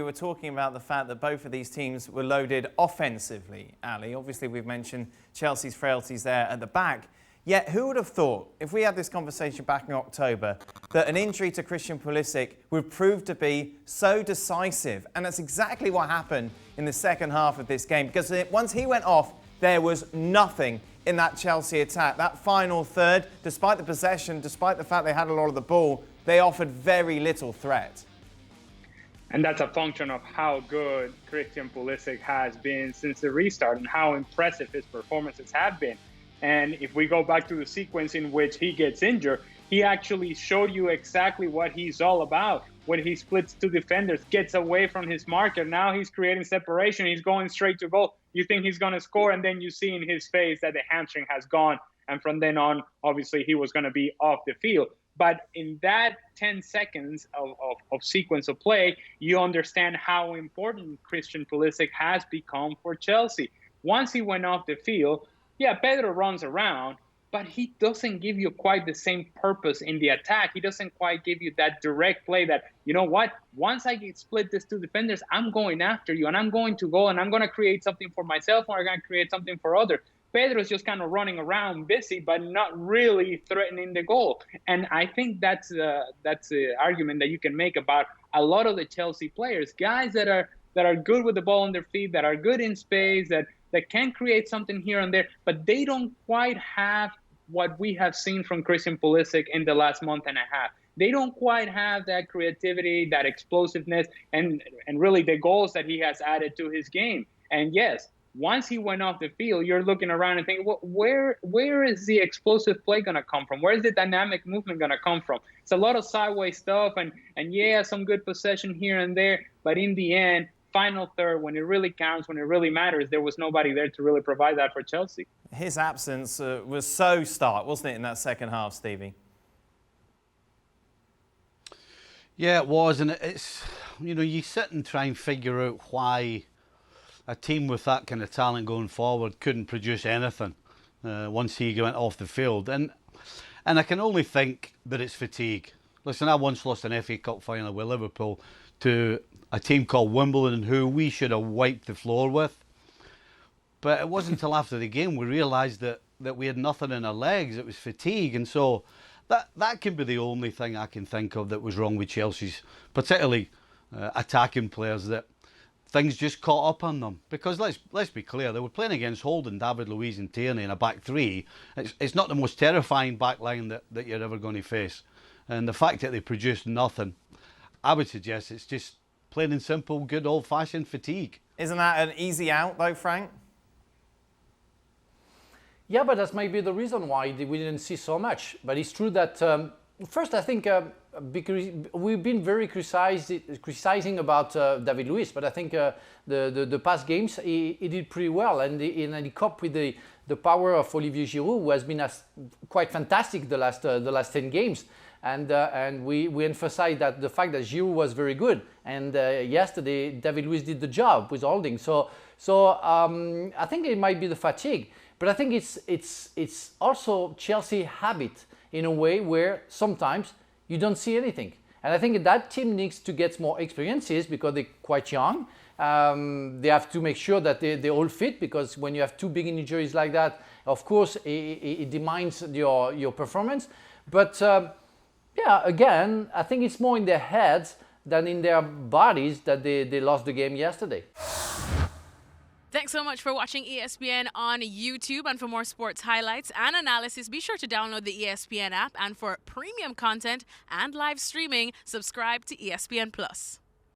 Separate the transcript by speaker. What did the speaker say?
Speaker 1: We were talking about the fact that both of these teams were loaded offensively, Ali. Obviously, we've mentioned Chelsea's frailties there at the back. Yet, who would have thought, if we had this conversation back in October, that an injury to Christian Pulisic would prove to be so decisive? And that's exactly what happened in the second half of this game. Because once he went off, there was nothing in that Chelsea attack. That final third, despite the possession, despite the fact they had a lot of the ball, they offered very little threat.
Speaker 2: And that's a function of how good Christian Pulisic has been since the restart and how impressive his performances have been. And if we go back to the sequence in which he gets injured, he actually showed you exactly what he's all about. When he splits two defenders, gets away from his marker, now he's creating separation, he's going straight to goal. You think he's going to score, and then you see in his face that the hamstring has gone. And from then on, obviously, he was going to be off the field. But in that 10 seconds of sequence of play, you understand how important Christian Pulisic has become for Chelsea. Once he went off the field, yeah, Pedro runs around, but he doesn't give you quite the same purpose in the attack. He doesn't quite give you that direct play that, you know what, once I get split these two defenders, I'm going after you, and I'm going to go, and I'm going to create something for myself, or I'm going to create something for others. Pedro's just kind of running around busy, but not really threatening the goal. And I think that's the argument that you can make about a lot of the Chelsea players, guys that are good with the ball on their feet, that are good in space, that can create something here and there, but they don't quite have what we have seen from Christian Pulisic in the last month and a half. They don't quite have that creativity, that explosiveness, and really the goals that he has added to his game. And yes, once he went off the field, you're looking around and thinking, well, where is the explosive play going to come from? Where is the dynamic movement going to come from? It's a lot of sideways stuff and yeah, some good possession here and there. But in the end, final third, when it really counts, when it really matters, there was nobody there to really provide that for Chelsea.
Speaker 1: His absence was so stark, wasn't it, in that second half, Stevie?
Speaker 3: Yeah, it was. And it's, you know, you sit and try and figure out why a team with that kind of talent going forward couldn't produce anything once he went off the field. And I can only think that it's fatigue. Listen, I once lost an FA Cup final with Liverpool to a team called Wimbledon who we should have wiped the floor with. But it wasn't until after the game we realised that we had nothing in our legs. It was fatigue. And so that can be the only thing I can think of that was wrong with Chelsea's, particularly attacking players, that things just caught up on them. Because let's be clear, they were playing against Holden, David Luiz and Tierney in a back three. It's not the most terrifying back line that you're ever going to face. And the fact that they produced nothing, I would suggest it's just plain and simple, good old-fashioned fatigue.
Speaker 1: Isn't that an easy out, though, Frank?
Speaker 4: Yeah, but that's maybe the reason why we didn't see so much. But it's true that, first, I think because we've been very criticizing about David Luiz, but I think the past games he did pretty well, and he coped with the power of Olivier Giroud, who has been quite fantastic the last 10 games. And we emphasize that the fact that Giroud was very good, and yesterday David Luiz did the job with holding. So I think it might be the fatigue, but I think it's also Chelsea habit in a way where sometimes you don't see anything. And I think that team needs to get more experiences because they're quite young. They have to make sure that they all fit, because when you have two big injuries like that, of course it demands your performance. But yeah, again, I think it's more in their heads than in their bodies that they lost the game yesterday.
Speaker 5: Thanks so much for watching ESPN on YouTube. And for more sports highlights and analysis, be sure to download the ESPN app. And for premium content and live streaming, subscribe to ESPN Plus.